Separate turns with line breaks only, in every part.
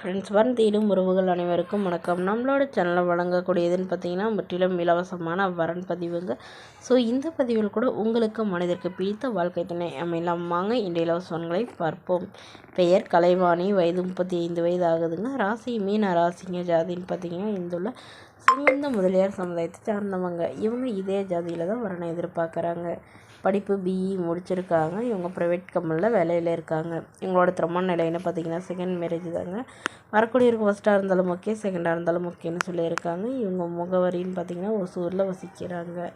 Friends, வரன் தேடும் உறவுகள் அனைவருக்கும் வணக்கம். நம்மளோட சேனலில் வழங்கக்கூடியதுன்னு பார்த்தீங்கன்னா முற்றிலும் இலவசமான வரன் பதிவுங்க. ஸோ இந்த பதிவில் கூட உங்களுக்கு மனிதருக்கு பிடித்த வாழ்க்கை துணை அமையலாம். வாங்க இன்றைய இலவசங்களை பார்ப்போம். பெயர் கலைவாணி, வயது 35 வயது ஆகுதுங்க. ராசி மீன ராசிங்க. ஜாதின்னு பார்த்தீங்கன்னா இந்துள்ள செங்குந்த முதலியார் சமுதாயத்தை சார்ந்தவங்க. இவங்க இதே ஜாதியில் தான் வரனை எதிர்பார்க்குறாங்க. படிப்பு பிஇ முடிச்சிருக்காங்க. இவங்க ப்ரைவேட் கம்பெனியில் வேலையில் இருக்காங்க. இவங்களோட திருமண நிலைன்னு பார்த்தீங்கன்னா செகண்ட் மேரேஜ் தாங்க. வரக்கூடியவருக்கு ஃபஸ்ட்டாக இருந்தாலும் ஓகே, செகண்டாக இருந்தாலும் ஓகேன்னு சொல்லியிருக்காங்க. இவங்க முகவரின்னு பார்த்தீங்கன்னா ஒசூரில் வசிக்கிறாங்க.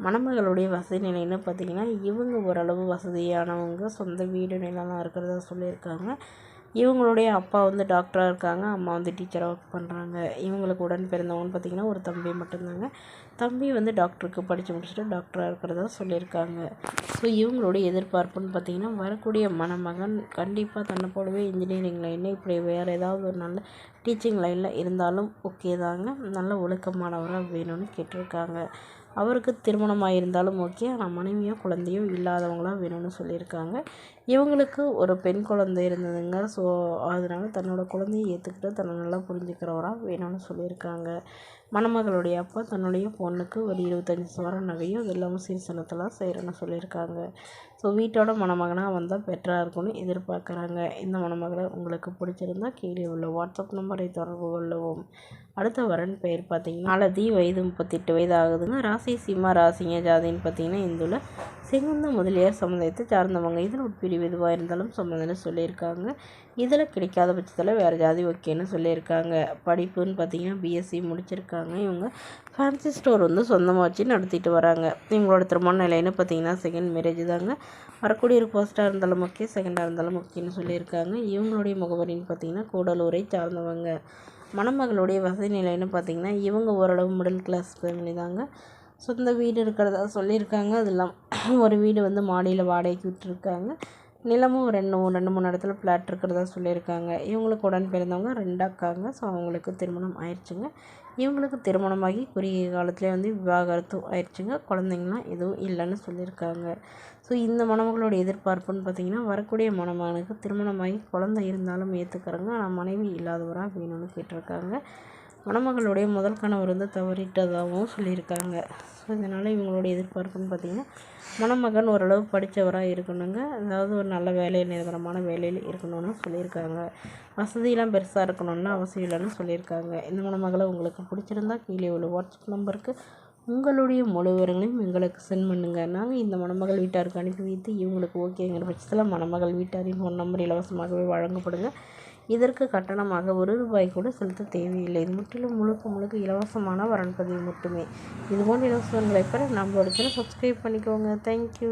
மணமகளுடைய வசதி நிலைன்னு பார்த்தீங்கன்னா இவங்க ஓரளவு வசதியானவங்க, சொந்த வீடு நிலம்லாம் இருக்கிறதா சொல்லியிருக்காங்க. இவங்களுடைய அப்பா டாக்டராக இருக்காங்க, அம்மா டீச்சராக ஒர்க் பண்ணுறாங்க. இவங்களுக்கு உடன் பிறந்தவங்கன்னு பார்த்திங்கன்னா ஒரு தம்பி மட்டும்தாங்க. தம்பி டாக்டருக்கு படித்து முடிச்சுட்டு டாக்டராக இருக்கிறதா சொல்லியிருக்காங்க. ஸோ இவங்களுடைய எதிர்பார்ப்புன்னு பார்த்திங்கன்னா வரக்கூடிய மணமகன் கண்டிப்பாக தன்னை போலவே இன்ஜினியரிங் லைனில் இப்படி வேறு ஏதாவது ஒரு நல்ல டீச்சிங் லைனில் இருந்தாலும் ஓகே தாங்க. நல்ல ஒழுக்கமானவராக வேணும்னு கேட்டிருக்காங்க. அவருக்கு திருமணமாக இருந்தாலும் ஓகே, ஆனால் மனைவியோ குழந்தையோ இல்லாதவங்களாக வேணும்னு சொல்லியிருக்காங்க. இவங்களுக்கு ஒரு பெண் குழந்தை இருந்ததுங்க. ஸோ அதனால் தன்னோட குழந்தையை ஏற்றுக்கிட்டு தன்னை நல்லா புரிஞ்சுக்கிறவராக வேணும்னு சொல்லியிருக்காங்க. மணமகளுடைய அப்பா தன்னுடைய பொண்ணுக்கு ஒரு 25 சவரன் நகையும் அது இல்லாமல் சீர்சனத்தெல்லாம் செய்கிறேன்னு சொல்லியிருக்காங்க. ஸோ வீட்டோட மணமகனாக வந்தால் பெட்டராக இருக்கும்னு எதிர்பார்க்குறாங்க. இந்த மணமகளை உங்களுக்கு பிடிச்சிருந்தா கீழே உள்ள வாட்ஸ்அப் நம்பரை தொடர்பு கொள்ளவும். அடுத்த வரன் பெயர் பார்த்தீங்கன்னா மாலதி, வயது 38 வயது ஆகுதுங்க. ராசி சிம்ம ராசிங்க. ஜாதின்னு பார்த்தீங்கன்னா இந்துள்ள செங்குந்த முதலியார் சமுதாயத்தை சார்ந்தவங்க. இதில் உட்பிரிவு எதுவாக இருந்தாலும் சம்மந்தம்னு சொல்லியிருக்காங்க. இதில் கிடைக்காத பட்சத்தில் வேறு ஜாதி ஓகேன்னு சொல்லியிருக்காங்க. படிப்புன்னு பார்த்தீங்கன்னா பிஎஸ்சி முடிச்சிருக்காங்க. இவங்க ஃபேன்சி ஸ்டோர் சொந்தமாக வச்சு நடத்திட்டு வராங்க. இவங்களோட திருமண நிலைன்னு பார்த்தீங்கன்னா செகண்ட் மேரேஜ் தாங்க. வரக்கூடிய ஃபர்ஸ்ட்டாக இருந்தாலும் ஓகே, செகண்டாக இருந்தாலும் ஓகேன்னு சொல்லியிருக்காங்க. இவங்களுடைய முகவரின்னு பார்த்தீங்கன்னா கூடலூரை சார்ந்தவங்க. மணமகளுடைய வசதி நிலைன்னு பார்த்தீங்கன்னா இவங்க ஓரளவு மிடில் கிளாஸ் ஃபேமிலி தாங்க. சொந்த வீடு இருக்கிறதா சொல்லியிருக்காங்க. அதெல்லாம் ஒரு வீடு மாடியில் வாடகைக்கு விட்டுருக்காங்க. நிலமும் ரெண்டு மூணு இடத்துல ஃப்ளாட் இருக்கிறதா சொல்லியிருக்காங்க. இவங்களுக்கு உடன் பிறந்தவங்க 2 அக்காங்க. ஸோ அவங்களுக்கு திருமணம் ஆயிடுச்சுங்க. இவங்களுக்கு திருமணமாகி குறுகிய காலத்துலேயே விவாகரத்தும் ஆயிடுச்சுங்க. குழந்தைங்களாம் எதுவும் இல்லைன்னு சொல்லியிருக்காங்க. ஸோ இந்த மணமகளோட எதிர்பார்ப்புன்னு பார்த்திங்கன்னா வரக்கூடிய மணமகனுக்கு திருமணமாகி குழந்தை இருந்தாலும் ஏற்றுக்கிறாங்க, ஆனால் மனைவி இல்லாதவராக வேணும்னு கேட்டிருக்காங்க. மணமகளுடைய முதல் கணவர் தவறிட்டதாகவும் சொல்லியிருக்காங்க. ஸோ இதனால் இவங்களுடைய எதிர்பார்ப்புன்னு பார்த்திங்கன்னா மணமகன் ஓரளவு படித்தவராக இருக்கணுங்க. அதாவது ஒரு நல்ல வேலையில் நிரந்தரமான வேலையில் இருக்கணும்னு சொல்லியிருக்காங்க. வசதியெலாம் பெருசாக இருக்கணும்னு அவசியம் இல்லைன்னு சொல்லியிருக்காங்க. இந்த மணமகளை உங்களுக்கு பிடிச்சிருந்தா கீழே உள்ள வாட்ஸ்அப் நம்பருக்கு உங்களுடைய முழு விவரங்களையும் எங்களுக்கு சென்ட் பண்ணுங்கள். நாங்கள் இந்த மணமகள் வீட்டாருக்கு அனுப்பி வைத்து இவங்களுக்கு ஓகேங்கிற பட்சத்தில் மணமகள் வீட்டாரின் ஃபோன் நம்பர் இலவசமாகவே வழங்கப்படுங்க. இதற்கு கட்டணமாக ₹1 கூட செலுத்த தேவையில்லை. இது முற்றிலும் முழுக்க இலவசமான வரன் பதிவு மட்டுமே. இதுபோன்ற இலவசங்களை பெற நம்மளோட சேனலை சப்ஸ்கிரைப் பண்ணிக்கோங்க. தேங்க்யூ.